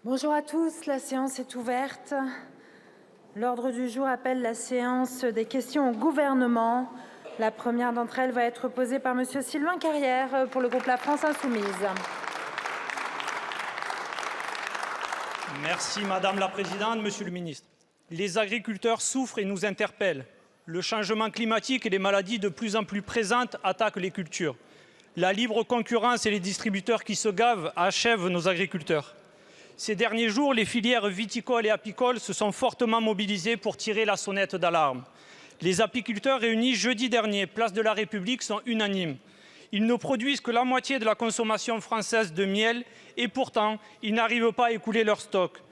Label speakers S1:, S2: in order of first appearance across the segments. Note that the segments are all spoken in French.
S1: Bonjour à tous, la séance est ouverte. L'ordre du jour appelle la séance des questions au gouvernement. La première d'entre elles va être posée par Monsieur Sylvain Carrière pour le groupe La France Insoumise.
S2: Merci Madame la Présidente, Monsieur le Ministre. Les agriculteurs souffrent et nous interpellent. Le changement climatique et les maladies de plus en plus présentes attaquent les cultures. La libre concurrence et les distributeurs qui se gavent achèvent nos agriculteurs. Ces derniers jours, les filières viticoles et apicoles se sont fortement mobilisées pour tirer la sonnette d'alarme. Les apiculteurs réunis jeudi dernier, place de la République, sont unanimes. Ils ne produisent que la moitié de la consommation française de miel et pourtant, ils n'arrivent pas à écouler leur stock.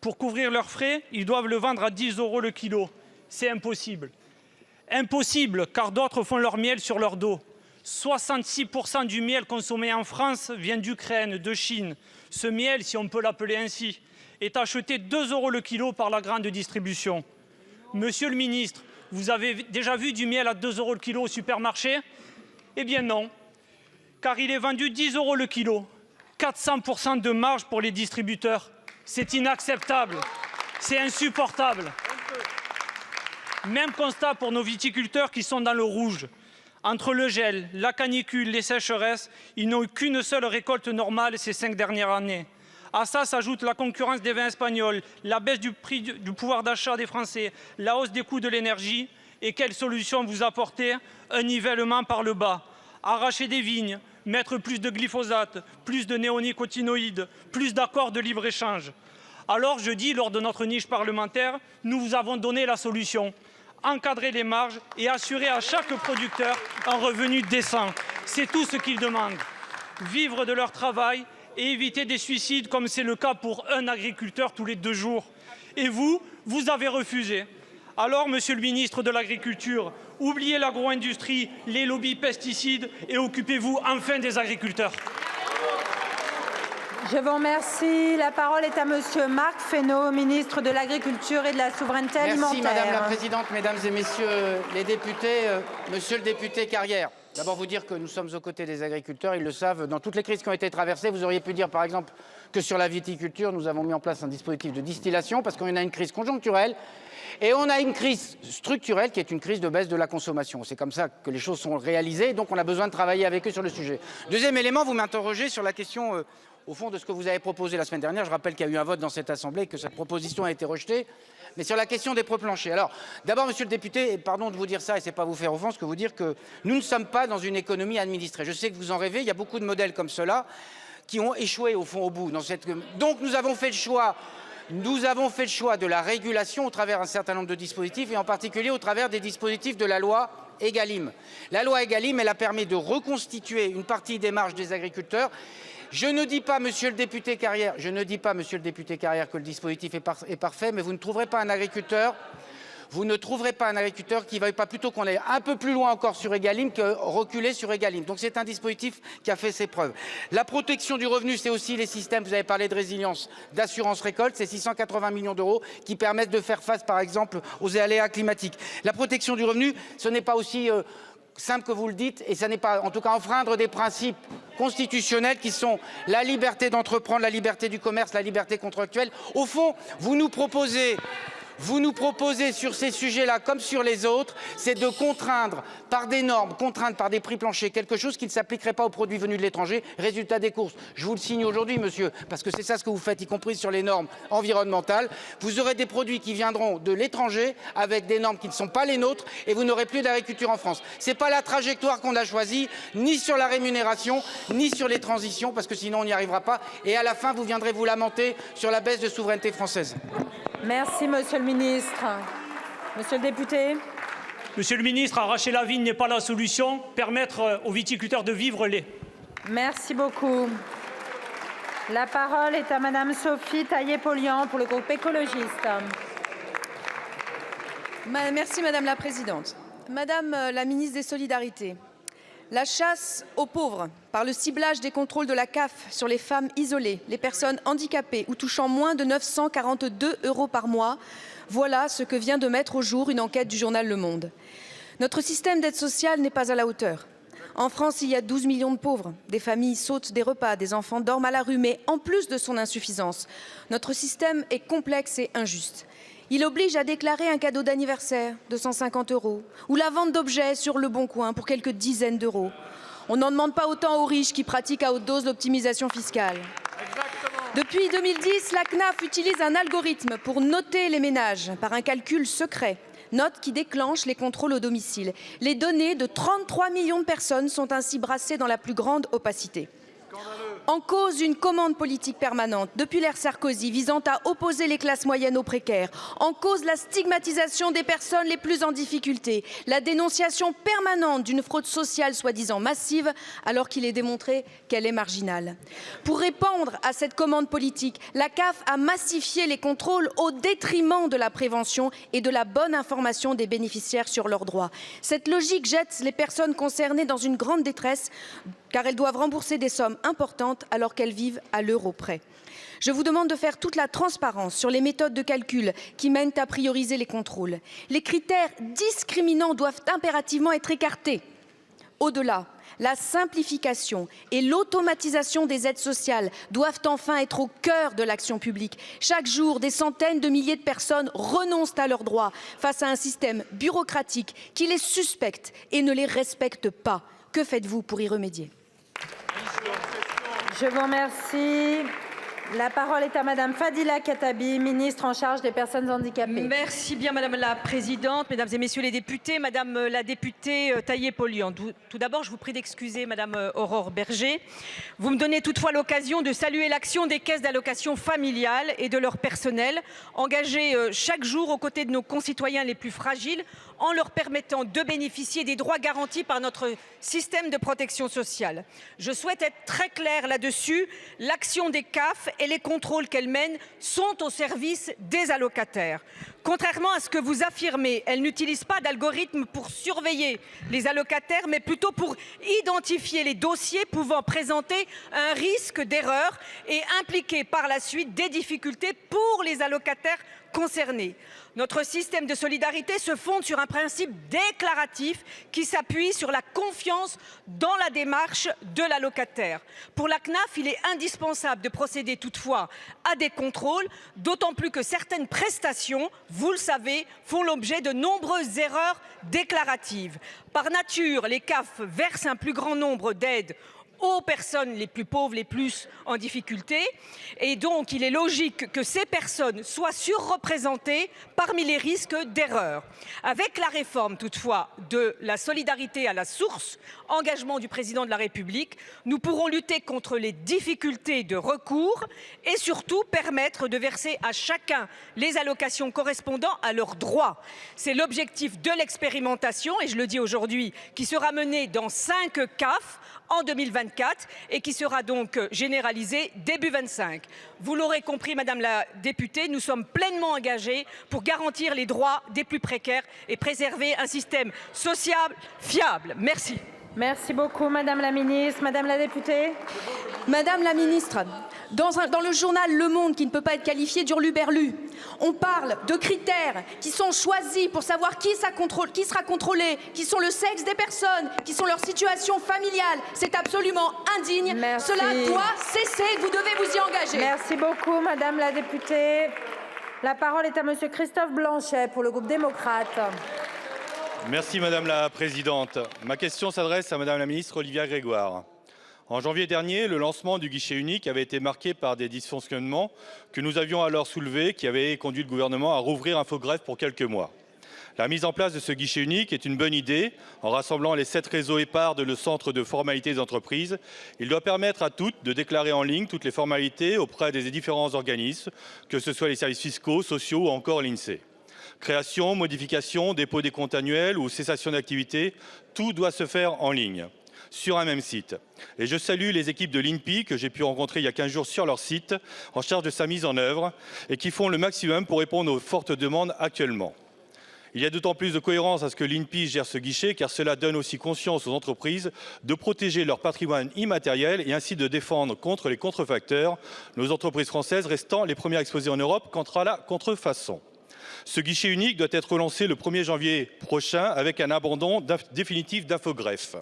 S2: Pour couvrir leurs frais, ils doivent le vendre à 10 € le kilo. C'est impossible. Impossible, car d'autres font leur miel sur leur dos. 66% du miel consommé en France vient d'Ukraine, de Chine. Ce miel, si on peut l'appeler ainsi, est acheté 2 € le kilo par la grande distribution. Monsieur le ministre, vous avez déjà vu du miel à 2 € le kilo au supermarché? Eh bien non, car il est vendu 10 € le kilo. 400% de marge pour les distributeurs. C'est inacceptable, c'est insupportable. Même constat pour nos viticulteurs qui sont dans le rouge. Entre le gel, la canicule, les sécheresses, ils n'ont eu qu'une seule récolte normale ces 5 dernières années. À ça s'ajoute la concurrence des vins espagnols, la baisse du prix du pouvoir d'achat des Français, la hausse des coûts de l'énergie. Et quelle solution vous apportez? Un nivellement par le bas. Arracher des vignes, mettre plus de glyphosate, plus de néonicotinoïdes, plus d'accords de libre-échange. Alors je dis, lors de notre niche parlementaire, nous vous avons donné la solution. Encadrer les marges et assurer à chaque producteur un revenu décent. C'est tout ce qu'ils demandent. Vivre de leur travail et éviter des suicides comme c'est le cas pour un agriculteur tous les 2 jours. Et vous avez refusé. Alors, Monsieur le ministre de l'Agriculture, oubliez l'agro-industrie, les lobbies pesticides et occupez-vous enfin des agriculteurs.
S1: Je vous remercie. La parole est à Monsieur Marc Fesneau, ministre de l'Agriculture et de la Souveraineté alimentaire.
S3: Merci Madame la Présidente, Mesdames et Messieurs les députés, Monsieur le député Carrière. D'abord vous dire que nous sommes aux côtés des agriculteurs, ils le savent, dans toutes les crises qui ont été traversées. Vous auriez pu dire par exemple que sur la viticulture, nous avons mis en place un dispositif de distillation parce qu'on a une crise conjoncturelle et on a une crise structurelle qui est une crise de baisse de la consommation. C'est comme ça que les choses sont réalisées, donc on a besoin de travailler avec eux sur le sujet. Deuxième élément, vous m'interrogez sur la question au fond de ce que vous avez proposé la semaine dernière. Je rappelle qu'il y a eu un vote dans cette Assemblée et que cette proposition a été rejetée. Mais sur la question des prix planchers. Alors, d'abord, Monsieur le député, et pardon de vous dire ça, et ce n'est pas vous faire offense, que vous dire que nous ne sommes pas dans une économie administrée. Je sais que vous en rêvez, il y a beaucoup de modèles comme cela qui ont échoué au fond au bout. Donc nous avons fait le choix. Nous avons fait le choix de la régulation au travers d'un certain nombre de dispositifs et en particulier au travers des dispositifs de la loi Egalim. La loi Egalim, elle a permis de reconstituer une partie des marges des agriculteurs. Je ne dis pas, Monsieur le député Carrière, que le dispositif est parfait, mais vous ne trouverez pas un agriculteur qui ne veuille pas plutôt qu'on aille un peu plus loin encore sur Egalim que reculer sur Egalim. Donc c'est un dispositif qui a fait ses preuves. La protection du revenu, c'est aussi les systèmes, vous avez parlé de résilience, d'assurance récolte, c'est 680 millions d'euros qui permettent de faire face par exemple aux aléas climatiques. La protection du revenu, ce n'est pas aussi simple que vous le dites, et ça n'est pas, en tout cas, enfreindre des principes constitutionnels qui sont la liberté d'entreprendre, la liberté du commerce, la liberté contractuelle. Au fond, vous nous proposez sur ces sujets-là, comme sur les autres, c'est de contraindre par des normes, contraindre par des prix planchers, quelque chose qui ne s'appliquerait pas aux produits venus de l'étranger. Résultat des courses. Je vous le signe aujourd'hui, monsieur, parce que c'est ça ce que vous faites, y compris sur les normes environnementales. Vous aurez des produits qui viendront de l'étranger avec des normes qui ne sont pas les nôtres et vous n'aurez plus d'agriculture en France. Ce n'est pas la trajectoire qu'on a choisie, ni sur la rémunération, ni sur les transitions, parce que sinon on n'y arrivera pas. Et à la fin, vous viendrez vous lamenter sur la baisse de souveraineté française.
S1: Merci, Monsieur le ministre. Monsieur le député.
S2: Monsieur le ministre, arracher la vigne n'est pas la solution. Permettre aux viticulteurs de vivre l'est.
S1: Merci beaucoup. La parole est à Madame Sophie Taillé-Polian pour le groupe écologiste.
S4: Merci Madame la Présidente. Madame la ministre des Solidarités, la chasse aux pauvres par le ciblage des contrôles de la CAF sur les femmes isolées, les personnes handicapées ou touchant moins de 942 € par mois, voilà ce que vient de mettre au jour une enquête du journal Le Monde. Notre système d'aide sociale n'est pas à la hauteur. En France, il y a 12 millions de pauvres. Des familles sautent des repas, des enfants dorment à la rue. Mais en plus de son insuffisance, notre système est complexe et injuste. Il oblige à déclarer un cadeau d'anniversaire de 150 € ou la vente d'objets sur Le Bon Coin pour quelques dizaines d'euros. On n'en demande pas autant aux riches qui pratiquent à haute dose l'optimisation fiscale. Depuis 2010, la CNAF utilise un algorithme pour noter les ménages par un calcul secret. Note qui déclenche les contrôles au domicile. Les données de 33 millions de personnes sont ainsi brassées dans la plus grande opacité. En cause, une commande politique permanente depuis l'ère Sarkozy visant à opposer les classes moyennes aux précaires. En cause, la stigmatisation des personnes les plus en difficulté. La dénonciation permanente d'une fraude sociale soi-disant massive alors qu'il est démontré qu'elle est marginale. Pour répondre à cette commande politique, la CAF a massifié les contrôles au détriment de la prévention et de la bonne information des bénéficiaires sur leurs droits. Cette logique jette les personnes concernées dans une grande détresse car elles doivent rembourser des sommes importantes alors qu'elles vivent à l'euro près. Je vous demande de faire toute la transparence sur les méthodes de calcul qui mènent à prioriser les contrôles. Les critères discriminants doivent impérativement être écartés. Au-delà, la simplification et l'automatisation des aides sociales doivent enfin être au cœur de l'action publique. Chaque jour, des centaines de milliers de personnes renoncent à leurs droits face à un système bureaucratique qui les suspecte et ne les respecte pas. Que faites-vous pour y remédier?
S1: Je vous remercie. La parole est à Madame Fadila Khattabi, ministre en charge des personnes handicapées.
S5: Merci bien Madame la Présidente, Mesdames et Messieurs les députés, Madame la députée Taillé-Polian. Tout d'abord, je vous prie d'excuser Madame Aurore Berger. Vous me donnez toutefois l'occasion de saluer l'action des caisses d'allocation familiale et de leur personnel, engagés chaque jour aux côtés de nos concitoyens les plus fragiles, en leur permettant de bénéficier des droits garantis par notre système de protection sociale. Je souhaite être très claire là-dessus. L'action des CAF et les contrôles qu'elles mènent sont au service des allocataires. Contrairement à ce que vous affirmez, elles n'utilisent pas d'algorithme pour surveiller les allocataires, mais plutôt pour identifier les dossiers pouvant présenter un risque d'erreur et impliquer par la suite des difficultés pour les allocataires concernés. Notre système de solidarité se fonde sur un principe déclaratif qui s'appuie sur la confiance dans la démarche de l'allocataire. Pour la CNAF, il est indispensable de procéder toutefois à des contrôles, d'autant plus que certaines prestations, vous le savez, font l'objet de nombreuses erreurs déclaratives. Par nature, les CAF versent un plus grand nombre d'aides aux personnes les plus pauvres, les plus en difficulté. Et donc, il est logique que ces personnes soient surreprésentées parmi les risques d'erreur. Avec la réforme, toutefois, de la solidarité à la source, engagement du président de la République, nous pourrons lutter contre les difficultés de recours et surtout permettre de verser à chacun les allocations correspondant à leurs droits. C'est l'objectif de l'expérimentation, et je le dis aujourd'hui, qui sera menée dans 5 CAF en 2024 et qui sera donc généralisée début 25. Vous l'aurez compris, Madame la députée, nous sommes pleinement engagés pour garantir les droits des plus précaires et préserver un système social fiable. Merci.
S1: Merci beaucoup, Madame la ministre. Madame la députée.
S4: Madame la ministre, dans le journal Le Monde, qui ne peut pas être qualifié d'hurluberlu, on parle de critères qui sont choisis pour savoir qui sera contrôlé, qui sont le sexe des personnes, qui sont leur situation familiale. C'est absolument indigne.
S1: Merci.
S4: Cela doit cesser. Vous devez vous y engager.
S1: Merci beaucoup, Madame la députée. La parole est à Monsieur Christophe Blanchet pour le groupe démocrate.
S6: Merci Madame la Présidente. Ma question s'adresse à Madame la Ministre Olivia Grégoire. En janvier dernier, le lancement du guichet unique avait été marqué par des dysfonctionnements que nous avions alors soulevés, qui avaient conduit le gouvernement à rouvrir Infogreffe pour quelques mois. La mise en place de ce guichet unique est une bonne idée. En rassemblant les 7 réseaux épars de le centre de formalités des entreprises, il doit permettre à toutes de déclarer en ligne toutes les formalités auprès des différents organismes, que ce soit les services fiscaux, sociaux ou encore l'INSEE. Création, modification, dépôt des comptes annuels ou cessation d'activité, tout doit se faire en ligne, sur un même site. Et je salue les équipes de l'INPI que j'ai pu rencontrer il y a 15 jours sur leur site, en charge de sa mise en œuvre, et qui font le maximum pour répondre aux fortes demandes actuellement. Il y a d'autant plus de cohérence à ce que l'INPI gère ce guichet, car cela donne aussi conscience aux entreprises de protéger leur patrimoine immatériel et ainsi de défendre contre les contrefacteurs, nos entreprises françaises restant les premières exposées en Europe contre la contrefaçon. Ce guichet unique doit être relancé le 1er janvier prochain avec un abandon définitif d'Infogreffe.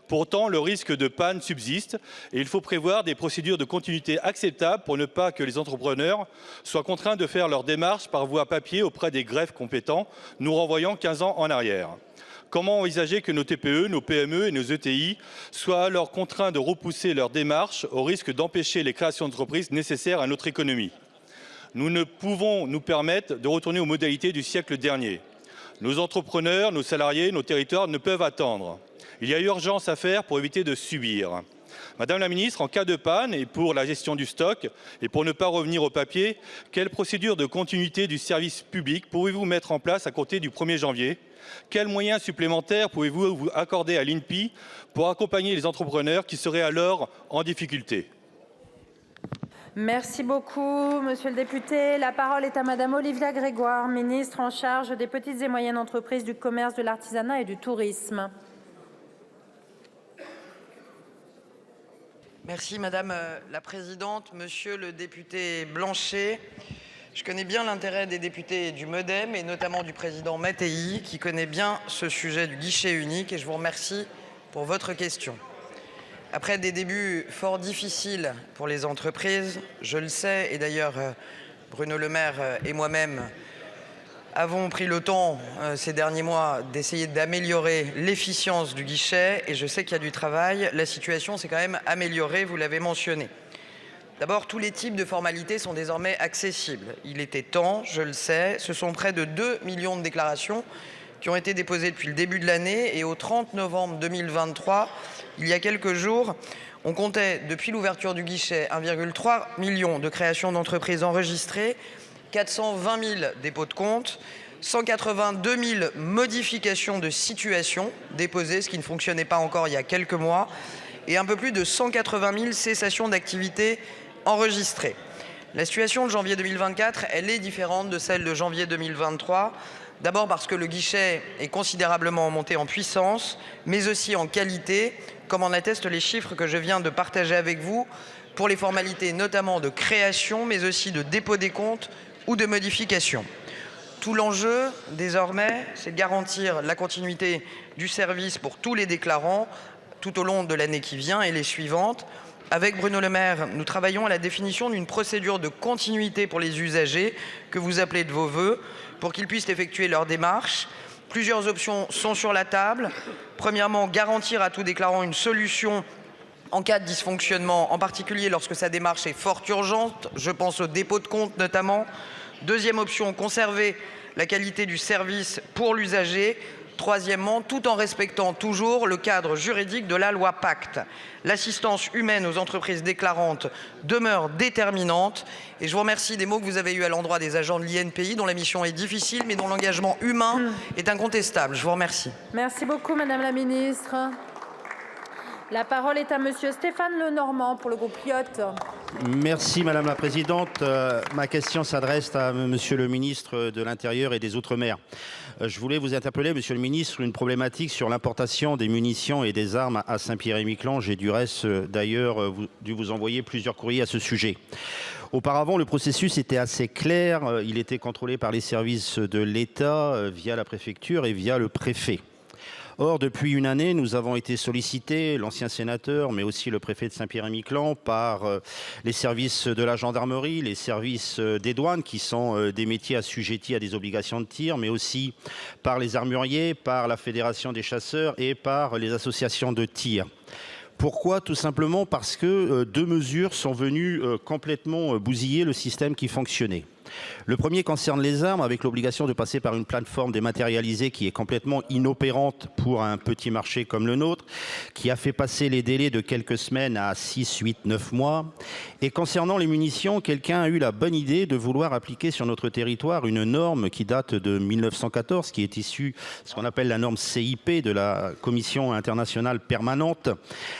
S6: Pourtant, le risque de panne subsiste et il faut prévoir des procédures de continuité acceptables pour ne pas que les entrepreneurs soient contraints de faire leurs démarches par voie papier auprès des greffes compétents, nous renvoyant 15 ans en arrière. Comment envisager que nos TPE, nos PME et nos ETI soient alors contraints de repousser leurs démarches au risque d'empêcher les créations d'entreprises nécessaires à notre économie? Nous ne pouvons nous permettre de retourner aux modalités du siècle dernier. Nos entrepreneurs, nos salariés, nos territoires ne peuvent attendre. Il y a urgence à faire pour éviter de subir. Madame la ministre, en cas de panne et pour la gestion du stock et pour ne pas revenir au papier, quelle procédure de continuité du service public pouvez-vous mettre en place à compter du 1er janvier? Quels moyens supplémentaires pouvez-vous vous accorder à l'INPI pour accompagner les entrepreneurs qui seraient alors en difficulté?
S1: Merci beaucoup, monsieur le député. La parole est à madame Olivia Grégoire, ministre en charge des petites et moyennes entreprises, du commerce, de l'artisanat et du tourisme.
S7: Merci Madame la Présidente. Monsieur le député Blanchet, je connais bien l'intérêt des députés du MoDem et notamment du président Mattei qui connaît bien ce sujet du guichet unique et je vous remercie pour votre question. Après des débuts fort difficiles pour les entreprises, je le sais, et d'ailleurs Bruno Le Maire et moi-même avons pris le temps ces derniers mois d'essayer d'améliorer l'efficience du guichet et je sais qu'il y a du travail. La situation s'est quand même améliorée, vous l'avez mentionné. D'abord, tous les types de formalités sont désormais accessibles. Il était temps, je le sais, ce sont près de 2 millions de déclarations qui ont été déposées depuis le début de l'année et au 30 novembre 2023, il y a quelques jours, on comptait depuis l'ouverture du guichet 1,3 million de créations d'entreprises enregistrées, 420 000 dépôts de compte, 182 000 modifications de situation déposées, ce qui ne fonctionnait pas encore il y a quelques mois, et un peu plus de 180 000 cessations d'activité enregistrées. La situation de janvier 2024, elle est différente de celle de janvier 2023. D'abord parce que le guichet est considérablement monté en puissance, mais aussi en qualité, comme en attestent les chiffres que je viens de partager avec vous, pour les formalités notamment de création, mais aussi de dépôt des comptes ou de modification. Tout l'enjeu, désormais, c'est de garantir la continuité du service pour tous les déclarants tout au long de l'année qui vient et les suivantes. Avec Bruno Le Maire, nous travaillons à la définition d'une procédure de continuité pour les usagers que vous appelez de vos vœux, pour qu'ils puissent effectuer leurs démarches. Plusieurs options sont sur la table. Premièrement, garantir à tout déclarant une solution en cas de dysfonctionnement, en particulier lorsque sa démarche est fort urgente. Je pense au dépôt de compte notamment. Deuxième option, conserver la qualité du service pour l'usager. Troisièmement, tout en respectant toujours le cadre juridique de la loi Pacte. L'assistance humaine aux entreprises déclarantes demeure déterminante et je vous remercie des mots que vous avez eus à l'endroit des agents de l'INPI dont la mission est difficile mais dont l'engagement humain est incontestable. Je vous remercie.
S1: Merci beaucoup madame la ministre. La parole est à monsieur Stéphane Lenormand pour le groupe LIOT.
S8: Merci Madame la Présidente. Ma question s'adresse à Monsieur le ministre de l'Intérieur et des Outre-mer. Je voulais vous interpeller, Monsieur le ministre, une problématique sur l'importation des munitions et des armes à Saint-Pierre-et-Miquelon. J'ai du reste d'ailleurs dû vous envoyer plusieurs courriers à ce sujet. Auparavant, le processus était assez clair. Il était contrôlé par les services de l'État via la préfecture et via le préfet. Or, depuis une année, nous avons été sollicités, l'ancien sénateur, mais aussi le préfet de Saint-Pierre-et-Miquelon, par les services de la gendarmerie, les services des douanes, qui sont des métiers assujettis à des obligations de tir, mais aussi par les armuriers, par la Fédération des chasseurs et par les associations de tir. Pourquoi? Tout simplement parce que deux mesures sont venues complètement bousiller le système qui fonctionnait. Le premier concerne les armes, avec l'obligation de passer par une plateforme dématérialisée qui est complètement inopérante pour un petit marché comme le nôtre, qui a fait passer les délais de quelques semaines à 6, 8, 9 mois. Et concernant les munitions, quelqu'un a eu la bonne idée de vouloir appliquer sur notre territoire une norme qui date de 1914, qui est issue de ce qu'on appelle la norme CIP de la Commission internationale permanente,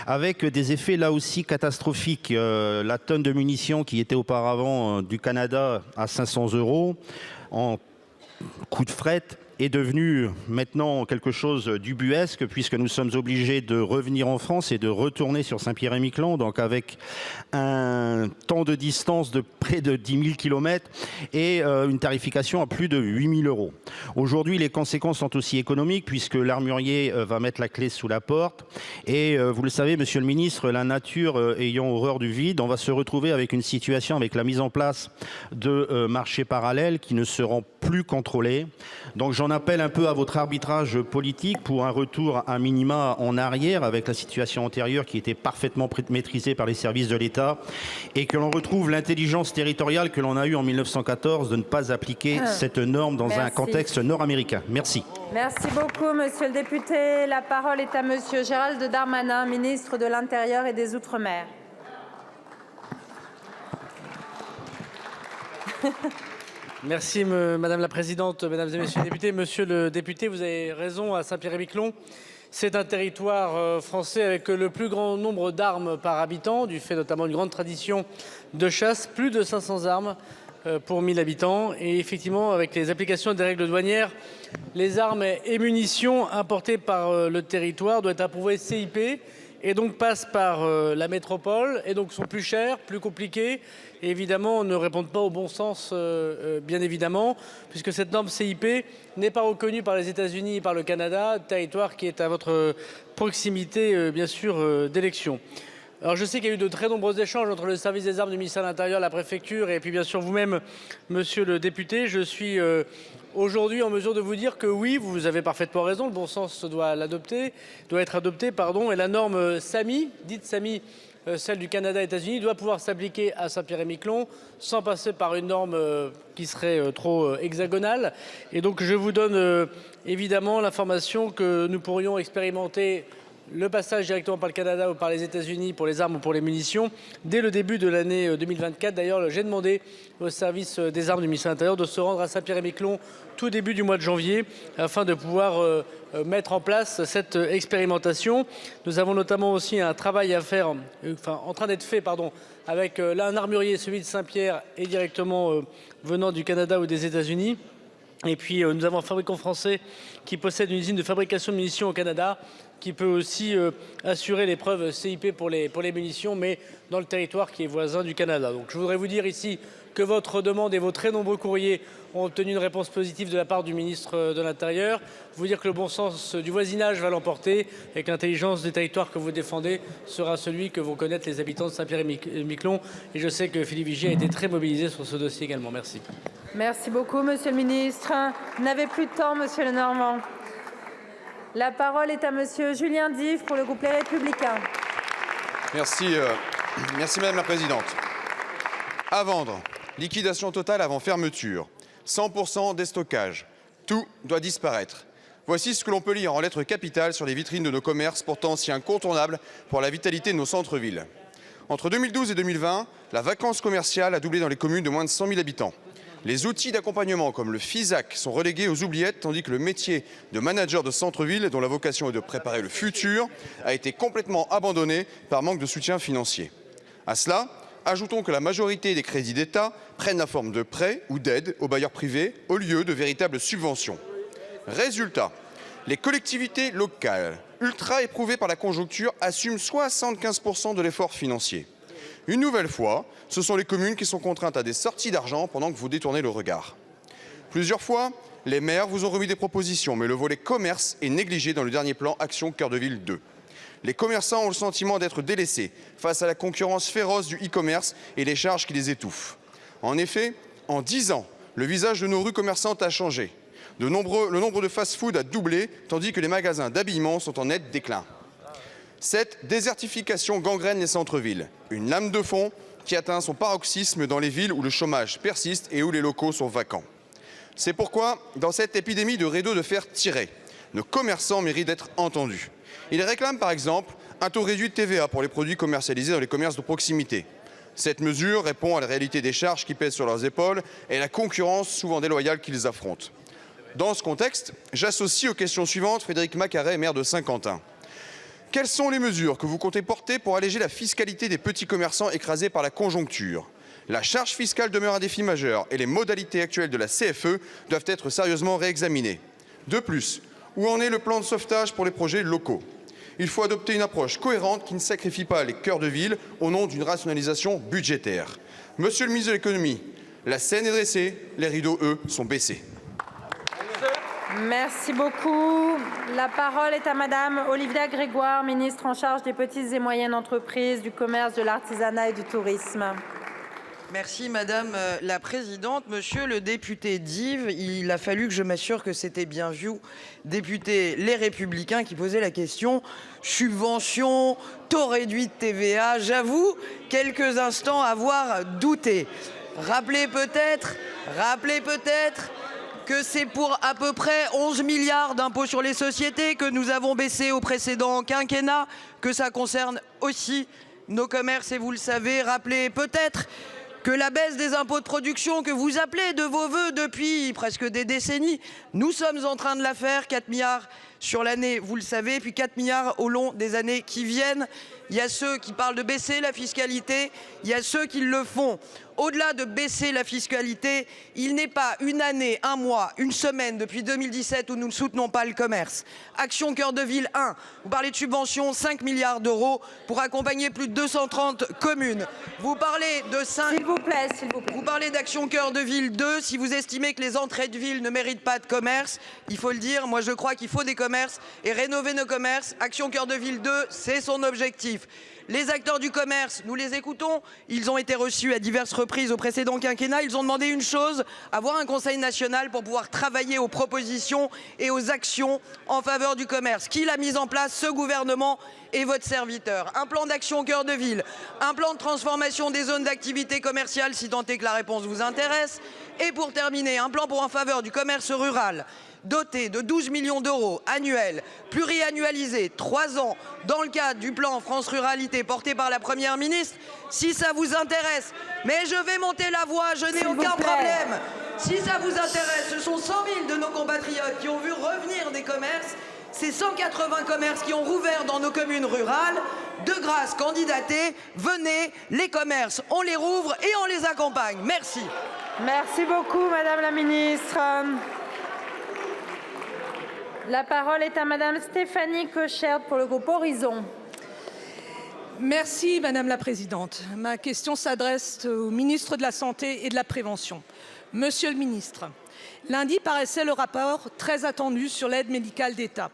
S8: avec des effets là aussi catastrophiques. La tonne de munitions qui était auparavant du Canada à 500 € en coût de fret est devenu maintenant quelque chose d'ubuesque, puisque nous sommes obligés de revenir en France et de retourner sur Saint-Pierre-et-Miquelon, donc avec un temps de distance de près de 10 000 km et une tarification à plus de 8 000 €. Aujourd'hui, les conséquences sont aussi économiques, puisque l'armurier va mettre la clé sous la porte. Et vous le savez, monsieur le ministre, la nature ayant horreur du vide, on va se retrouver avec une situation avec la mise en place de marchés parallèles qui ne seront plus contrôlés. Donc j'en appelle un peu à votre arbitrage politique pour un retour à minima en arrière avec la situation antérieure qui était parfaitement maîtrisée par les services de l'État, et que l'on retrouve l'intelligence territoriale que l'on a eue en 1914 de ne pas appliquer cette norme dans un contexte nord-américain. Merci.
S1: Merci beaucoup, monsieur le député. La parole est à monsieur Gérald Darmanin, ministre de l'Intérieur et des Outre-mer.
S9: Merci Madame la Présidente, Mesdames et Messieurs les députés. Monsieur le député, vous avez raison, à Saint-Pierre-et-Miquelon, c'est un territoire français avec le plus grand nombre d'armes par habitant, du fait notamment d'une grande tradition de chasse, plus de 500 armes pour 1000 habitants. Et effectivement, avec les applications des règles douanières, les armes et munitions importées par le territoire doivent être approuvées CIP et donc passent par la métropole et donc sont plus chères, plus compliquées et évidemment ne répondent pas au bon sens, bien évidemment, puisque cette norme CIP n'est pas reconnue par les États-Unis et par le Canada, territoire qui est à votre proximité, bien sûr, d'élection. Alors je sais qu'il y a eu de très nombreux échanges entre le service des armes du ministère de l'Intérieur, la préfecture et puis bien sûr vous-même, monsieur le député. Je suis aujourd'hui en mesure de vous dire que oui, vous avez parfaitement raison, le bon sens doit être adopté, et la norme SAMI, dite SAMI, celle du Canada et des États-Unis, doit pouvoir s'appliquer à Saint-Pierre-et-Miquelon sans passer par une norme qui serait trop hexagonale. Et donc je vous donne évidemment l'information que nous pourrions expérimenter le passage directement par le Canada ou par les États-Unis pour les armes ou pour les munitions dès le début de l'année 2024. D'ailleurs, j'ai demandé au service des armes du ministère de l'Intérieur de se rendre à Saint-Pierre-et-Miquelon tout début du mois de janvier afin de pouvoir mettre en place cette expérimentation. Nous avons notamment aussi un travail à faire, en train d'être fait, avec un armurier, celui de Saint-Pierre, et directement venant du Canada ou des États-Unis. Et puis nous avons un fabricant français qui possède une usine de fabrication de munitions au Canada, qui peut aussi assurer l'épreuve CIP pour les munitions, mais dans le territoire qui est voisin du Canada. Donc je voudrais vous dire ici que votre demande et vos très nombreux courriers ont obtenu une réponse positive de la part du ministre de l'Intérieur. Vous dire que le bon sens du voisinage va l'emporter et que l'intelligence des territoires que vous défendez sera celui que vont connaître les habitants de Saint-Pierre-et-Miquelon. Et je sais que Philippe Vigier a été très mobilisé sur ce dossier également. Merci.
S1: Merci beaucoup, monsieur le ministre. Vous n'avez plus de temps, monsieur Lenormand. La parole est à monsieur Julien Dive pour le groupe Les Républicains.
S10: Merci Madame la Présidente. À vendre, liquidation totale avant fermeture, 100% déstockage, tout doit disparaître. Voici ce que l'on peut lire en lettres capitales sur les vitrines de nos commerces, pourtant si incontournables pour la vitalité de nos centres-villes. Entre 2012 et 2020, la vacance commerciale a doublé dans les communes de moins de 100 000 habitants. Les outils d'accompagnement comme le FISAC sont relégués aux oubliettes, tandis que le métier de manager de centre-ville, dont la vocation est de préparer le futur, a été complètement abandonné par manque de soutien financier. À cela, ajoutons que la majorité des crédits d'État prennent la forme de prêts ou d'aides aux bailleurs privés au lieu de véritables subventions. Résultat, les collectivités locales, ultra éprouvées par la conjoncture, assument 75% de l'effort financier. Une nouvelle fois, ce sont les communes qui sont contraintes à des sorties d'argent pendant que vous détournez le regard. Plusieurs fois, les maires vous ont remis des propositions, mais le volet commerce est négligé dans le dernier plan Action Cœur de Ville 2. Les commerçants ont le sentiment d'être délaissés face à la concurrence féroce du e-commerce et les charges qui les étouffent. En effet, en 10 ans, le visage de nos rues commerçantes a changé. Le nombre de fast-food a doublé, tandis que les magasins d'habillement sont en net déclin. Cette désertification gangrène les centres-villes, une lame de fond qui atteint son paroxysme dans les villes où le chômage persiste et où les locaux sont vacants. C'est pourquoi, dans cette épidémie de rideaux de fer tirés, nos commerçants méritent d'être entendus. Ils réclament par exemple un taux réduit de TVA pour les produits commercialisés dans les commerces de proximité. Cette mesure répond à la réalité des charges qui pèsent sur leurs épaules et à la concurrence souvent déloyale qu'ils affrontent. Dans ce contexte, j'associe aux questions suivantes Frédéric Macaret, maire de Saint-Quentin. Quelles sont les mesures que vous comptez porter pour alléger la fiscalité des petits commerçants écrasés par la conjoncture? La charge fiscale demeure un défi majeur et les modalités actuelles de la CFE doivent être sérieusement réexaminées. De plus, où en est le plan de sauvetage pour les projets locaux? Il faut adopter une approche cohérente qui ne sacrifie pas les cœurs de ville au nom d'une rationalisation budgétaire. Monsieur le ministre de l'économie, la scène est dressée, les rideaux, eux, sont baissés.
S1: Merci beaucoup. La parole est à Madame Olivia Grégoire, ministre en charge des petites et moyennes entreprises, du commerce, de l'artisanat et du tourisme.
S7: Merci Madame la Présidente. Monsieur le député Dive, il a fallu que je m'assure que c'était bien vous, député Les Républicains, qui posait la question subvention, taux réduit de TVA. J'avoue quelques instants avoir douté. Rappelez peut-être que c'est pour à peu près 11 milliards d'impôts sur les sociétés que nous avons baissé au précédent quinquennat, que ça concerne aussi nos commerces et vous le savez. Rappelez peut-être que la baisse des impôts de production que vous appelez de vos voeux depuis presque des décennies, nous sommes en train de la faire, 4 milliards sur l'année, vous le savez, puis 4 milliards au long des années qui viennent. Il y a ceux qui parlent de baisser la fiscalité, il y a ceux qui le font. Au-delà de baisser la fiscalité, il n'est pas une année, un mois, une semaine depuis 2017 où nous ne soutenons pas le commerce. Action Cœur de Ville 1, vous parlez de subventions, 5 milliards d'euros pour accompagner plus de 230 communes. Vous parlez de 5...
S1: S'il vous plaît.
S7: Vous parlez d'Action Cœur de Ville 2, si vous estimez que les entrées de ville ne méritent pas de commerce, il faut le dire, moi je crois qu'il faut des commerces et rénover nos commerces. Action Cœur de Ville 2, c'est son objectif. Les acteurs du commerce, nous les écoutons, ils ont été reçus à diverses reprises au précédent quinquennat, ils ont demandé une chose, avoir un conseil national pour pouvoir travailler aux propositions et aux actions en faveur du commerce. Qui l'a mis en place? Ce gouvernement et votre serviteur. Un plan d'action cœur de ville, un plan de transformation des zones d'activité commerciale si tant est que la réponse vous intéresse. Et pour terminer, un plan en faveur du commerce rural, doté de 12 millions d'euros annuels, pluriannualisés, 3 ans, dans le cadre du plan France Ruralité porté par la Première ministre, si ça vous intéresse. Mais je vais monter la voix, je n'ai aucun problème. Si ça vous intéresse, ce sont 100 000 de nos compatriotes qui ont vu revenir des commerces. Ces 180 commerces qui ont rouvert dans nos communes rurales. De grâce, candidatez, venez, les commerces, on les rouvre et on les accompagne. Merci.
S1: Merci beaucoup, Madame la Ministre. La parole est à Madame Stéphanie Cochert pour le groupe Horizon.
S11: Merci Madame la Présidente. Ma question s'adresse au ministre de la Santé et de la Prévention. Monsieur le ministre, lundi paraissait le rapport très attendu sur l'aide médicale d'État.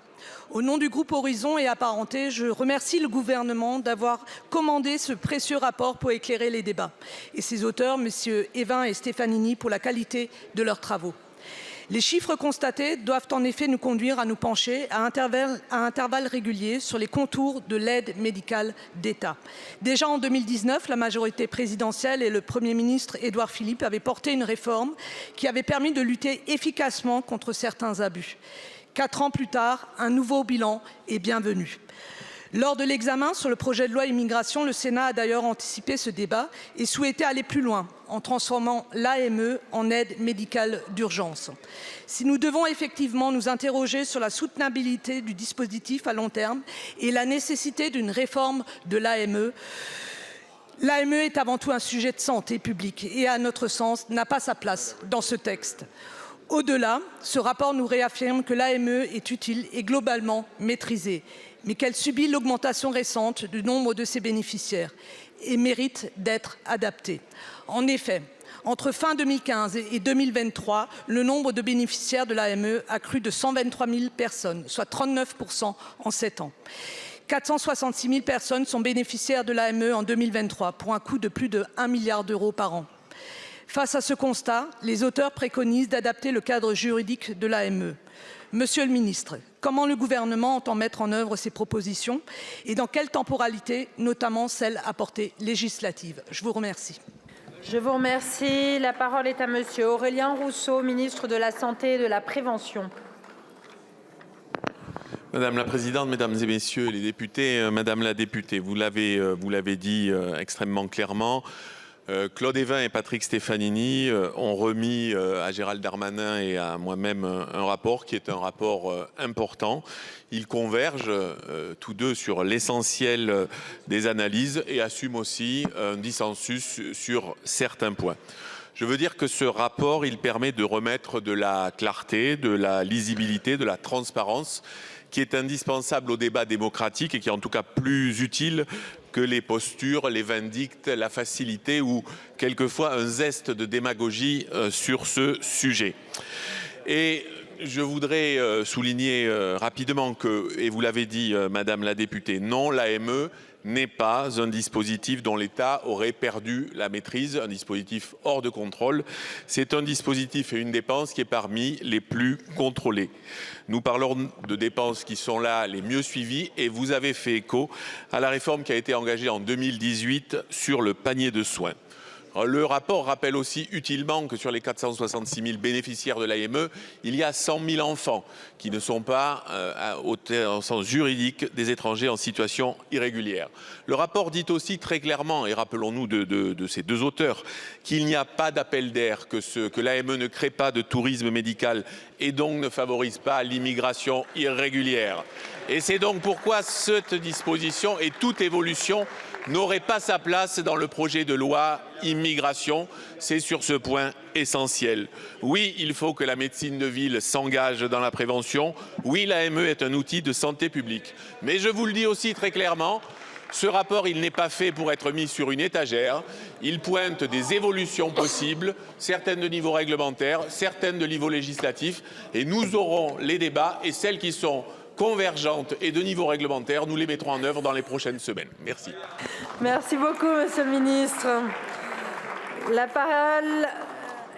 S11: Au nom du groupe Horizon et apparentés, je remercie le gouvernement d'avoir commandé ce précieux rapport pour éclairer les débats et ses auteurs, messieurs Evin et Stefanini, pour la qualité de leurs travaux. Les chiffres constatés doivent en effet nous conduire à nous pencher à intervalles réguliers sur les contours de l'aide médicale d'État. Déjà en 2019, la majorité présidentielle et le Premier ministre Édouard Philippe avaient porté une réforme qui avait permis de lutter efficacement contre certains abus. 4 ans plus tard, un nouveau bilan est bienvenu. Lors de l'examen sur le projet de loi immigration, le Sénat a d'ailleurs anticipé ce débat et souhaitait aller plus loin en transformant l'AME en aide médicale d'urgence. Si nous devons effectivement nous interroger sur la soutenabilité du dispositif à long terme et la nécessité d'une réforme de l'AME, l'AME est avant tout un sujet de santé publique et, à notre sens, n'a pas sa place dans ce texte. Au-delà, ce rapport nous réaffirme que l'AME est utile et globalement maîtrisée, mais qu'elle subit l'augmentation récente du nombre de ses bénéficiaires et mérite d'être adaptée. En effet, entre fin 2015 et 2023, le nombre de bénéficiaires de l'AME a crû de 123 000 personnes, soit 39 % en 7 ans. 466 000 personnes sont bénéficiaires de l'AME en 2023, pour un coût de plus de 1 milliard d'euros par an. Face à ce constat, les auteurs préconisent d'adapter le cadre juridique de l'AME. Monsieur le ministre, comment le gouvernement entend mettre en œuvre ces propositions et dans quelle temporalité, notamment celle à portée législative? Je vous remercie.
S1: Je vous remercie. La parole est à Monsieur Aurélien Rousseau, ministre de la Santé et de la Prévention.
S12: Madame la Présidente, Mesdames et Messieurs les députés, Madame la députée, vous l'avez dit extrêmement clairement. Claude Évin et Patrick Stefanini ont remis à Gérald Darmanin et à moi-même un rapport qui est un rapport important. Ils convergent tous deux sur l'essentiel des analyses et assument aussi un dissensus sur certains points. Je veux dire que ce rapport, il permet de remettre de la clarté, de la lisibilité, de la transparence, qui est indispensable au débat démocratique et qui est en tout cas plus utile que les postures, les vindictes, la facilité ou quelquefois un zeste de démagogie sur ce sujet. Et je voudrais souligner rapidement que, et vous l'avez dit Madame la députée, non, l'AME n'est pas un dispositif dont l'État aurait perdu la maîtrise, un dispositif hors de contrôle. C'est un dispositif et une dépense qui est parmi les plus contrôlés. Nous parlons de dépenses qui sont là les mieux suivies et vous avez fait écho à la réforme qui a été engagée en 2018 sur le panier de soins. Le rapport rappelle aussi utilement que sur les 466 000 bénéficiaires de l'AME, il y a 100 000 enfants qui ne sont pas, au sens juridique, des étrangers en situation irrégulière. Le rapport dit aussi très clairement, et rappelons-nous de ces deux auteurs, qu'il n'y a pas d'appel d'air, que l'AME ne crée pas de tourisme médical et donc ne favorise pas l'immigration irrégulière. Et c'est donc pourquoi cette disposition et toute évolution n'aurait pas sa place dans le projet de loi immigration. C'est sur ce point essentiel. Oui, il faut que la médecine de ville s'engage dans la prévention. Oui, l'AME est un outil de santé publique. Mais je vous le dis aussi très clairement, ce rapport, il n'est pas fait pour être mis sur une étagère. Il pointe des évolutions possibles, certaines de niveau réglementaire, certaines de niveau législatif. Et nous aurons les débats et celles qui sont convergentes et de niveau réglementaire, nous les mettrons en œuvre dans les prochaines semaines. Merci.
S1: Merci beaucoup, Monsieur le Ministre. La parole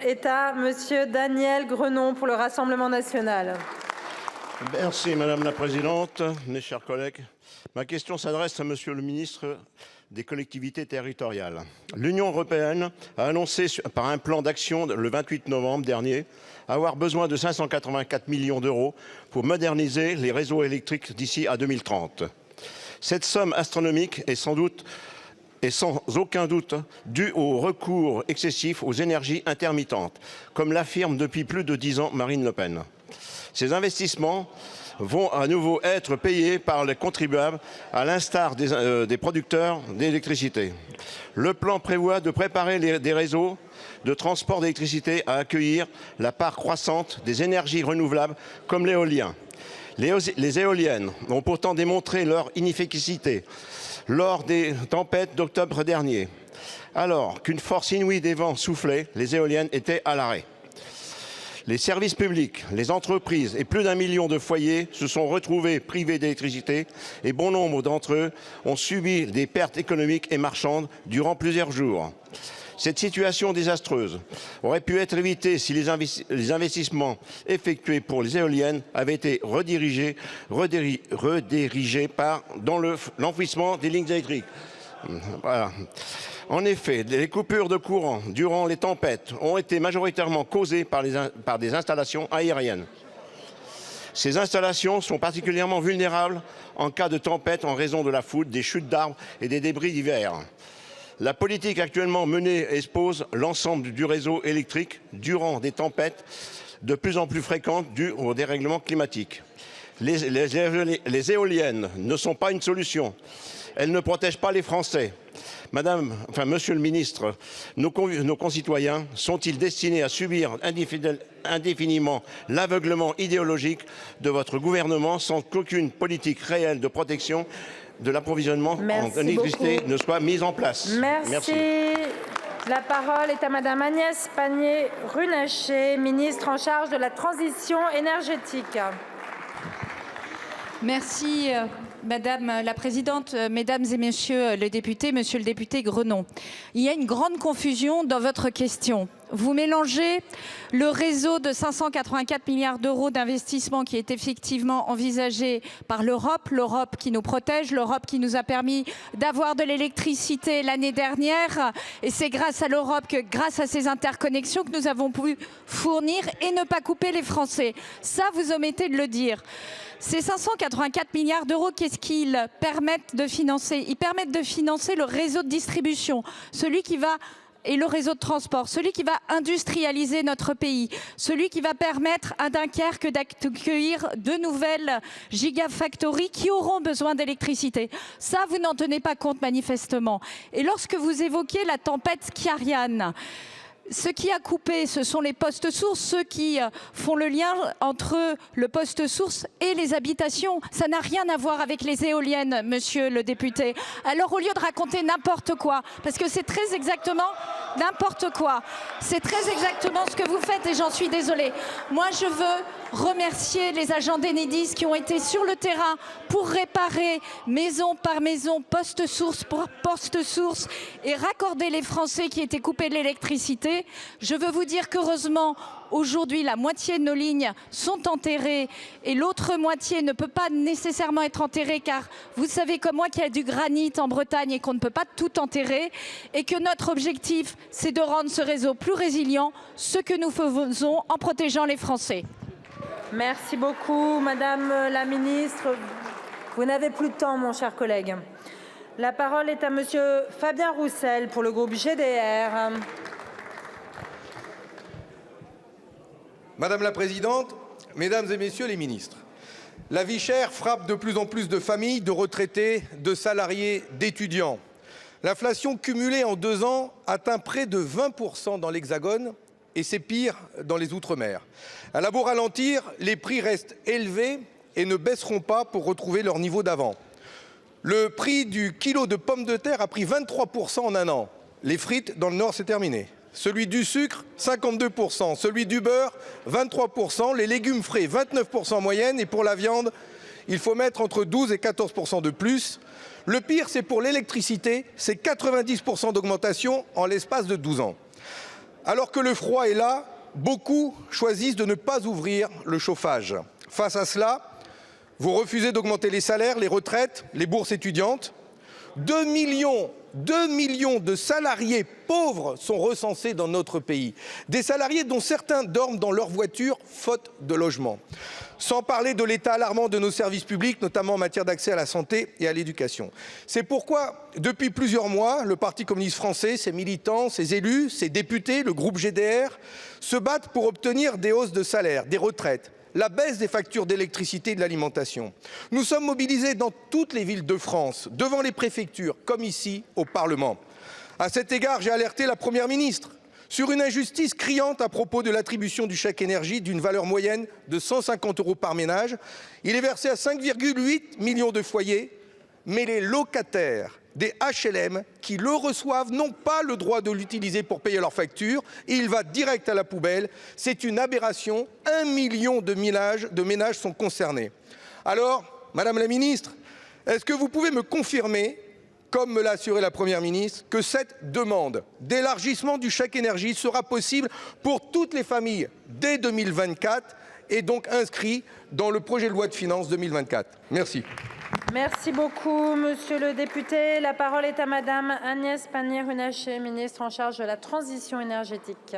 S1: est à Monsieur Daniel Grenon pour le Rassemblement national.
S13: Merci Madame la Présidente, mes chers collègues. Ma question s'adresse à Monsieur le Ministre des collectivités territoriales. L'Union européenne a annoncé par un plan d'action le 28 novembre dernier avoir besoin de 584 millions d'euros pour moderniser les réseaux électriques d'ici à 2030. Cette somme astronomique est sans aucun doute due au recours excessif aux énergies intermittentes, comme l'affirme depuis plus de 10 ans Marine Le Pen. Ces investissements vont à nouveau être payés par les contribuables, à l'instar des producteurs d'électricité. Le plan prévoit de préparer des réseaux de transport d'électricité à accueillir la part croissante des énergies renouvelables comme l'éolien. Les éoliennes ont pourtant démontré leur inefficacité lors des tempêtes d'octobre dernier. Alors qu'une force inouïe des vents soufflait, les éoliennes étaient à l'arrêt. Les services publics, les entreprises et plus d'1 million de foyers se sont retrouvés privés d'électricité et bon nombre d'entre eux ont subi des pertes économiques et marchandes durant plusieurs jours. Cette situation désastreuse aurait pu être évitée si les investissements effectués pour les éoliennes avaient été redirigés dans l'enfouissement des lignes électriques. Voilà. En effet, les coupures de courant durant les tempêtes ont été majoritairement causées par des installations aériennes. Ces installations sont particulièrement vulnérables en cas de tempête en raison de la foudre, des chutes d'arbres et des débris divers. La politique actuellement menée expose l'ensemble du réseau électrique durant des tempêtes de plus en plus fréquentes dues au dérèglement climatique. Les éoliennes ne sont pas une solution. Elles ne protègent pas les Français. Monsieur le ministre, nos concitoyens sont-ils destinés à subir indéfiniment l'aveuglement idéologique de votre gouvernement sans qu'aucune politique réelle de protection de l'approvisionnement en électricité ne soit mise en place?
S1: Merci. La parole est à Madame Agnès Pannier-Runacher, ministre en charge de la transition énergétique.
S14: Merci Madame la Présidente, Mesdames et Messieurs les députés, Monsieur le député Grenon. Il y a une grande confusion dans votre question. Vous mélangez le réseau de 584 milliards d'euros d'investissement qui est effectivement envisagé par l'Europe, l'Europe qui nous protège, l'Europe qui nous a permis d'avoir de l'électricité l'année dernière. Et c'est grâce à l'Europe, grâce à ces interconnexions que nous avons pu fournir et ne pas couper les Français. Ça, vous omettez de le dire. Ces 584 milliards d'euros, qu'est-ce qu'ils permettent de financer? Ils permettent de financer le réseau de distribution, et le réseau de transport, celui qui va industrialiser notre pays, celui qui va permettre à Dunkerque d'accueillir de nouvelles gigafactories qui auront besoin d'électricité. Ça, vous n'en tenez pas compte manifestement. Et lorsque vous évoquez la tempête Kyrian, Ce qui a coupé, ce sont les postes sources, ceux qui font le lien entre le poste source et les habitations. Ça n'a rien à voir avec les éoliennes, monsieur le député. Alors au lieu de raconter n'importe quoi, parce que c'est très exactement n'importe quoi, c'est très exactement ce que vous faites et j'en suis désolée. Moi je veux remercier les agents d'Enedis qui ont été sur le terrain pour réparer maison par maison, poste source pour poste source et raccorder les Français qui étaient coupés de l'électricité. Je veux vous dire qu'heureusement, aujourd'hui, la moitié de nos lignes sont enterrées et l'autre moitié ne peut pas nécessairement être enterrée car vous savez comme moi qu'il y a du granit en Bretagne et qu'on ne peut pas tout enterrer et que notre objectif, c'est de rendre ce réseau plus résilient, ce que nous faisons en protégeant les Français.
S1: Merci beaucoup, Madame la Ministre. Vous n'avez plus de temps, mon cher collègue. La parole est à Monsieur Fabien Roussel pour le groupe GDR.
S15: Madame la Présidente, Mesdames et Messieurs les ministres, la vie chère frappe de plus en plus de familles, de retraités, de salariés, d'étudiants. L'inflation cumulée en 2 ans atteint près de 20% dans l'Hexagone et c'est pire dans les Outre-mer. Elle a beau ralentir, les prix restent élevés et ne baisseront pas pour retrouver leur niveau d'avant. Le prix du kilo de pommes de terre a pris 23% en 1 an. Les frites dans le Nord, c'est terminé. Celui du sucre, 52%. Celui du beurre, 23%. Les légumes frais, 29% en moyenne. Et pour la viande, il faut mettre entre 12 et 14% de plus. Le pire, c'est pour l'électricité. C'est 90% d'augmentation en l'espace de 12 ans. Alors que le froid est là, beaucoup choisissent de ne pas ouvrir le chauffage. Face à cela, vous refusez d'augmenter les salaires, les retraites, les bourses étudiantes. 2 millions de salariés pauvres sont recensés dans notre pays. Des salariés dont certains dorment dans leur voiture faute de logement. Sans parler de l'état alarmant de nos services publics, notamment en matière d'accès à la santé et à l'éducation. C'est pourquoi, depuis plusieurs mois, le Parti communiste français, ses militants, ses élus, ses députés, le groupe GDR, se battent pour obtenir des hausses de salaire, des retraites, la baisse des factures d'électricité et de l'alimentation. Nous sommes mobilisés dans toutes les villes de France, devant les préfectures, comme ici au Parlement. À cet égard, j'ai alerté la Première ministre sur une injustice criante à propos de l'attribution du chèque énergie d'une valeur moyenne de 150 € par ménage. Il est versé à 5,8 millions de foyers, mais les locataires des HLM qui le reçoivent n'ont pas le droit de l'utiliser pour payer leurs factures et il va direct à la poubelle. C'est une aberration. 1 million de ménages sont concernés. Alors, Madame la Ministre, est-ce que vous pouvez me confirmer, comme me l'a assuré la Première ministre, que cette demande d'élargissement du chèque énergie sera possible pour toutes les familles dès 2024 et donc inscrit dans le projet de loi de finances 2024 ? Merci.
S1: Merci beaucoup, monsieur le député. La parole est à Madame Agnès Pannier-Runacher, ministre en charge de la transition énergétique.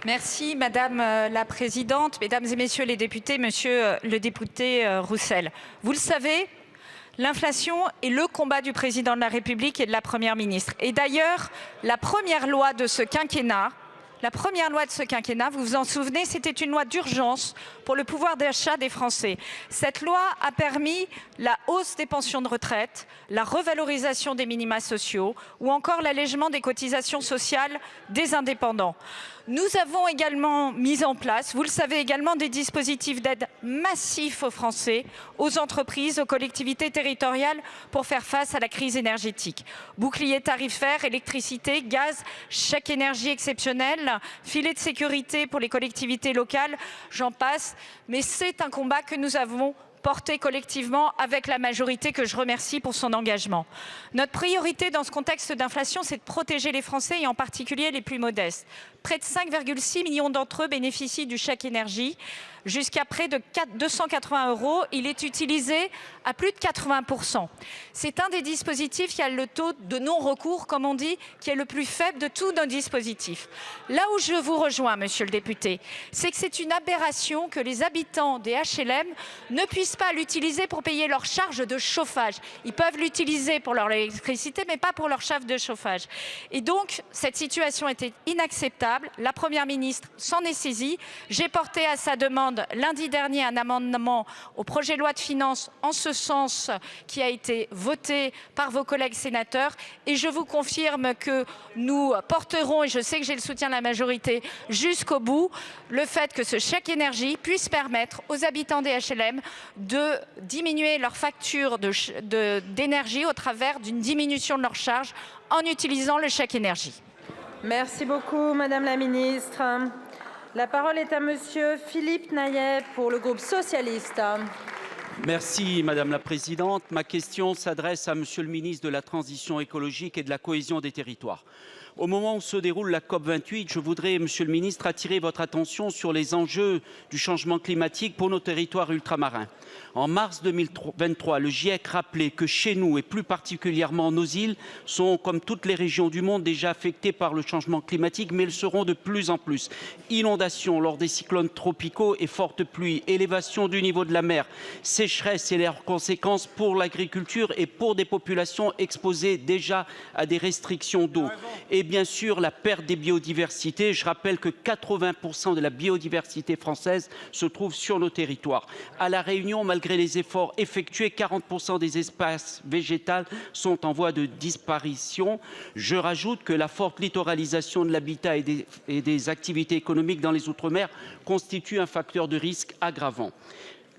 S14: Merci Madame la Présidente, Mesdames et Messieurs les députés, Monsieur le député Roussel. Vous le savez, l'inflation est le combat du Président de la République et de la Première ministre. Et d'ailleurs, la première loi de ce quinquennat, vous vous en souvenez, c'était une loi d'urgence pour le pouvoir d'achat des Français. Cette loi a permis la hausse des pensions de retraite, la revalorisation des minima sociaux ou encore l'allègement des cotisations sociales des indépendants. Nous avons également mis en place, vous le savez également, des dispositifs d'aide massifs aux Français, aux entreprises, aux collectivités territoriales pour faire face à la crise énergétique. Bouclier tarifaire, électricité, gaz, chèque énergie exceptionnel, filet de sécurité pour les collectivités locales, j'en passe. Mais c'est un combat que nous avons porté collectivement avec la majorité que je remercie pour son engagement. Notre priorité dans ce contexte d'inflation, c'est de protéger les Français et en particulier les plus modestes. Près de 5,6 millions d'entre eux bénéficient du chèque énergie. Jusqu'à près de 280 €, il est utilisé à plus de 80%. C'est un des dispositifs qui a le taux de non-recours, comme on dit, qui est le plus faible de tous nos dispositifs. Là où je vous rejoins, monsieur le député, c'est que c'est une aberration que les habitants des HLM ne puissent pas l'utiliser pour payer leurs charges de chauffage. Ils peuvent l'utiliser pour leur électricité, mais pas pour leurs charges de chauffage. Et donc, cette situation était inacceptable. La Première ministre s'en est saisie. J'ai porté à sa demande demande lundi dernier un amendement au projet de loi de finances en ce sens qui a été voté par vos collègues sénateurs. Et je vous confirme que nous porterons, et je sais que j'ai le soutien de la majorité, jusqu'au bout, le fait que ce chèque énergie puisse permettre aux habitants des HLM de diminuer leur facture d'énergie au travers d'une diminution de leurs charges en utilisant le chèque énergie.
S1: Merci beaucoup, Madame la Ministre. La parole est à Monsieur Philippe Naillet pour le groupe socialiste.
S16: Merci Madame la Présidente. Ma question s'adresse à Monsieur le ministre de la Transition écologique et de la cohésion des territoires. Au moment où se déroule la COP28, je voudrais, Monsieur le ministre, attirer votre attention sur les enjeux du changement climatique pour nos territoires ultramarins. En mars 2023, le GIEC rappelait que chez nous, et plus particulièrement nos îles, sont, comme toutes les régions du monde, déjà affectées par le changement climatique, mais elles seront de plus en plus. Inondations lors des cyclones tropicaux et fortes pluies, élévation du niveau de la mer, sécheresse et leurs conséquences pour l'agriculture et pour des populations exposées déjà à des restrictions d'eau. Et bien sûr, la perte des biodiversités. Je rappelle que 80% de la biodiversité française se trouve sur nos territoires. À La Réunion, malgré les efforts effectués, 40% des espaces végétaux sont en voie de disparition. Je rajoute que la forte littoralisation de l'habitat et des activités économiques dans les Outre-mer constitue un facteur de risque aggravant.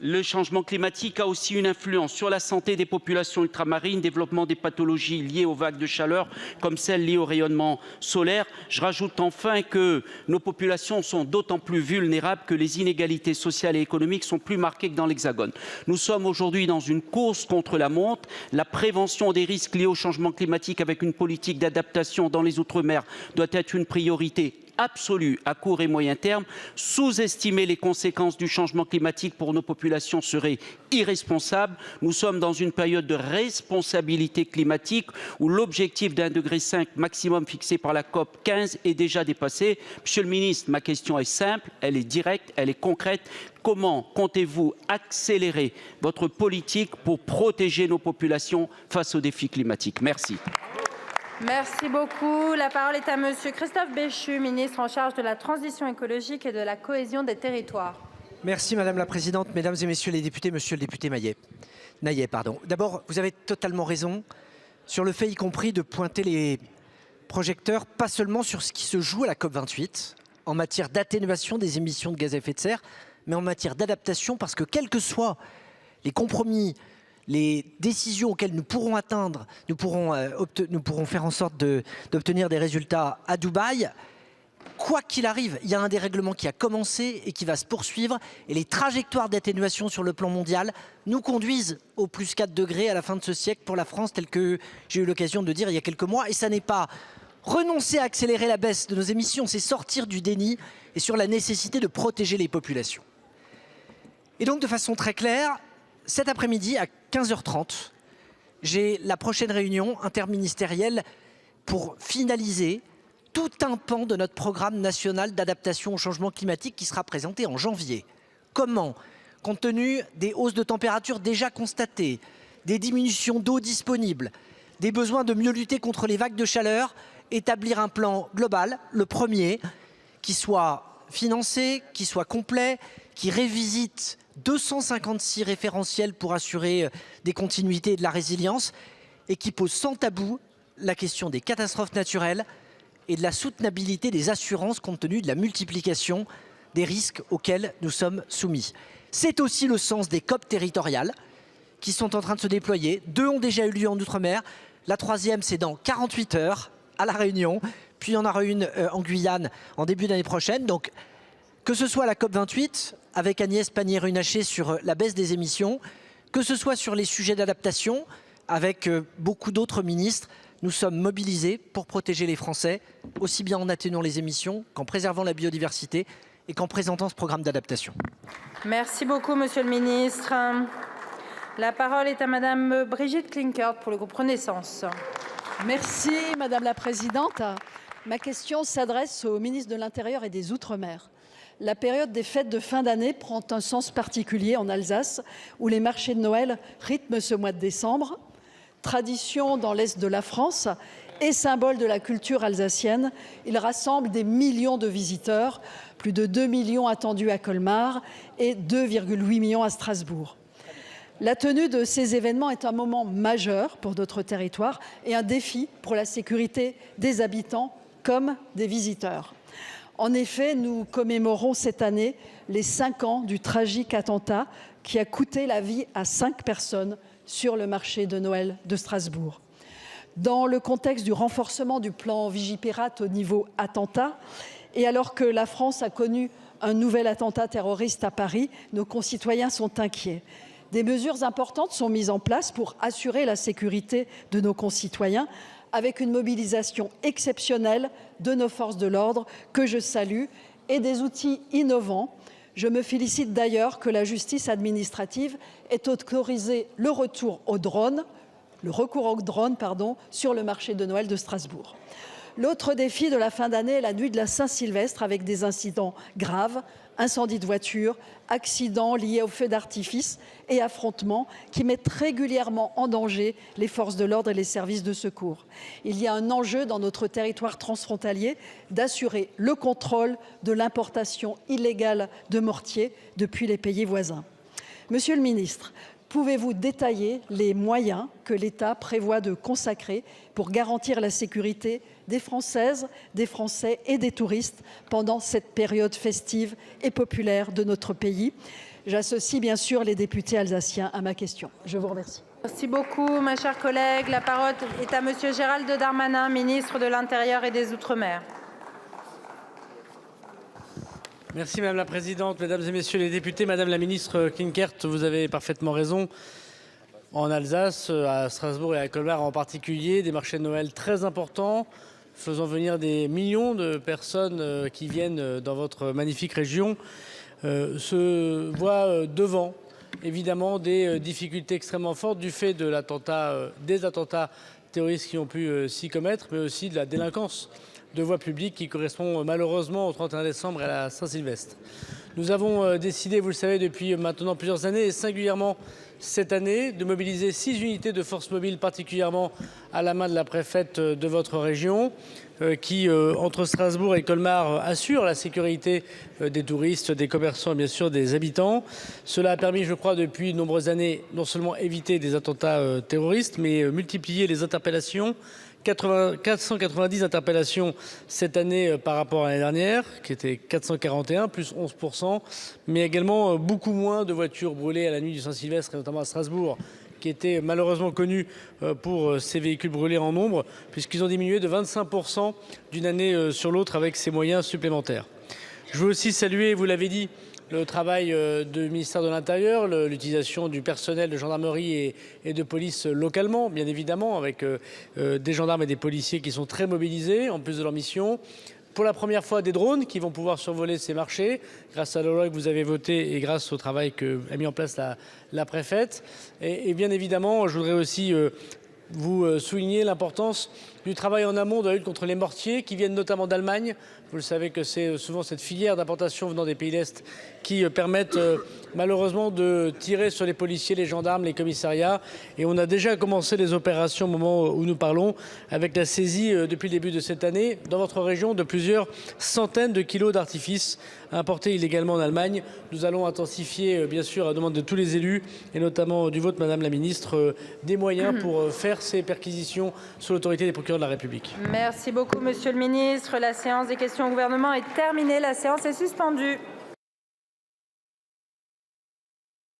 S16: Le changement climatique a aussi une influence sur la santé des populations ultramarines, développement des pathologies liées aux vagues de chaleur, comme celles liées au rayonnement solaire. Je rajoute enfin que nos populations sont d'autant plus vulnérables que les inégalités sociales et économiques sont plus marquées que dans l'Hexagone. Nous sommes aujourd'hui dans une course contre la montre. La prévention des risques liés au changement climatique avec une politique d'adaptation dans les Outre-mer doit être une priorité absolue à court et moyen terme. Sous-estimer les conséquences du changement climatique pour nos populations serait irresponsable. Nous sommes dans une période de responsabilité climatique où l'objectif d'1,5 degré maximum fixé par la COP 15 est déjà dépassé. Monsieur le ministre, ma question est simple, elle est directe, elle est concrète. Comment comptez-vous accélérer votre politique pour protéger nos populations face aux défis climatiques? Merci.
S1: Merci beaucoup. La parole est à Monsieur Christophe Béchu, ministre en charge de la transition écologique et de la cohésion des territoires.
S17: Merci Madame la Présidente, Mesdames et Messieurs les députés, Monsieur le député Naillet. D'abord, vous avez totalement raison sur le fait, y compris, de pointer les projecteurs, pas seulement sur ce qui se joue à la COP28, en matière d'atténuation des émissions de gaz à effet de serre, mais en matière d'adaptation, parce que quels que soient les compromis, les décisions auxquelles nous pourrons atteindre, nous pourrons faire en sorte d'obtenir des résultats à Dubaï. Quoi qu'il arrive, il y a un dérèglement qui a commencé et qui va se poursuivre. Et les trajectoires d'atténuation sur le plan mondial nous conduisent au plus 4 degrés à la fin de ce siècle pour la France, tel que j'ai eu l'occasion de dire il y a quelques mois. Et ça n'est pas renoncer à accélérer la baisse de nos émissions, c'est sortir du déni et sur la nécessité de protéger les populations. Et donc de façon très claire, cet après-midi à 15h30, j'ai la prochaine réunion interministérielle pour finaliser tout un pan de notre programme national d'adaptation au changement climatique qui sera présenté en janvier. Comment, compte tenu des hausses de température déjà constatées, des diminutions d'eau disponible, des besoins de mieux lutter contre les vagues de chaleur, établir un plan global, le premier, qui soit financé, qui soit complet, qui révisite 256 référentiels pour assurer des continuités et de la résilience et qui pose sans tabou la question des catastrophes naturelles et de la soutenabilité des assurances compte tenu de la multiplication des risques auxquels nous sommes soumis. C'est aussi le sens des COP territoriales qui sont en train de se déployer. 2 ont déjà eu lieu en Outre-mer. La 3e, c'est dans 48 heures à La Réunion. Puis il y en aura une en Guyane en début d'année prochaine. Donc, que ce soit la COP28 avec Agnès Pannier-Runacher sur la baisse des émissions, que ce soit sur les sujets d'adaptation avec beaucoup d'autres ministres, nous sommes mobilisés pour protéger les Français, aussi bien en atténuant les émissions qu'en préservant la biodiversité et qu'en présentant ce programme d'adaptation.
S1: Merci beaucoup, Monsieur le Ministre. La parole est à Madame Brigitte Klinkert pour le groupe Renaissance.
S18: Merci Madame la Présidente. Ma question s'adresse au ministre de l'Intérieur et des Outre-mer. La période des fêtes de fin d'année prend un sens particulier en Alsace, où les marchés de Noël rythment ce mois de décembre. Tradition dans l'Est de la France et symbole de la culture alsacienne. Il rassemble des millions de visiteurs, plus de 2 millions attendus à Colmar et 2,8 millions à Strasbourg. La tenue de ces événements est un moment majeur pour notre territoire et un défi pour la sécurité des habitants comme des visiteurs. En effet, nous commémorons cette année les 5 ans du tragique attentat qui a coûté la vie à 5 personnes sur le marché de Noël de Strasbourg. Dans le contexte du renforcement du plan Vigipirate au niveau attentat, et alors que la France a connu un nouvel attentat terroriste à Paris, nos concitoyens sont inquiets. Des mesures importantes sont mises en place pour assurer la sécurité de nos concitoyens, avec une mobilisation exceptionnelle de nos forces de l'ordre que je salue et des outils innovants. Je me félicite d'ailleurs que la justice administrative ait autorisé le recours au drone, sur le marché de Noël de Strasbourg. L'autre défi de la fin d'année est la nuit de la Saint-Sylvestre avec des incidents graves, incendies de voitures, accidents liés aux feux d'artifice et affrontements qui mettent régulièrement en danger les forces de l'ordre et les services de secours. Il y a un enjeu dans notre territoire transfrontalier d'assurer le contrôle de l'importation illégale de mortiers depuis les pays voisins. Monsieur le ministre, pouvez-vous détailler les moyens que l'État prévoit de consacrer pour garantir la sécurité des Françaises, des Français et des touristes pendant cette période festive et populaire de notre pays? J'associe bien sûr les députés alsaciens à ma question. Je vous remercie.
S1: Merci beaucoup, ma chère collègue. La parole est à monsieur Gérald Darmanin, ministre de l'Intérieur et des Outre-mer.
S9: Merci Madame la Présidente, Mesdames et Messieurs les députés. Madame la Ministre Klinkert, vous avez parfaitement raison. En Alsace, à Strasbourg et à Colmar en particulier, des marchés de Noël très importants, faisant venir des millions de personnes qui viennent dans votre magnifique région, se voient devant évidemment des difficultés extrêmement fortes du fait de des attentats terroristes qui ont pu s'y commettre, mais aussi de la délinquance de voie publique qui correspond malheureusement au 31 décembre et à la Saint-Sylvestre. Nous avons décidé, vous le savez, depuis maintenant plusieurs années, et singulièrement cette année, de mobiliser 6 unités de force mobile, particulièrement à la main de la préfète de votre région, qui, entre Strasbourg et Colmar, assure la sécurité des touristes, des commerçants et bien sûr des habitants. Cela a permis, je crois, depuis de nombreuses années, non seulement éviter des attentats terroristes, mais multiplier les interpellations. 490 interpellations cette année par rapport à l'année dernière, qui était 441, plus 11%, mais également beaucoup moins de voitures brûlées à la nuit du Saint-Sylvestre, et notamment à Strasbourg, qui était malheureusement connu pour ces véhicules brûlés en nombre, puisqu'ils ont diminué de 25% d'une année sur l'autre avec ces moyens supplémentaires. Je veux aussi saluer, vous l'avez dit, le travail du ministère de l'Intérieur, l'utilisation du personnel de gendarmerie et de police localement, bien évidemment, avec des gendarmes et des policiers qui sont très mobilisés, en plus de leur mission. Pour la première fois, des drones qui vont pouvoir survoler ces marchés, grâce à la loi que vous avez votée et grâce au travail qu'a mis en place la préfète. Et bien évidemment, je voudrais aussi vous souligner l'importance du travail en amont de la lutte contre les mortiers qui viennent notamment d'Allemagne. Vous le savez que c'est souvent cette filière d'importation venant des pays d'Est qui permettent malheureusement de tirer sur les policiers, les gendarmes, les commissariats. Et on a déjà commencé les opérations au moment où nous parlons avec la saisie depuis le début de cette année dans votre région de plusieurs centaines de kilos d'artifices importés illégalement en Allemagne. Nous allons intensifier bien sûr à la demande de tous les élus et notamment du vôtre Madame la Ministre des moyens pour faire ces perquisitions sous l'autorité des procureurs de la République.
S1: Merci beaucoup Monsieur le Ministre. La séance des questions au gouvernement est terminée. La séance est suspendue.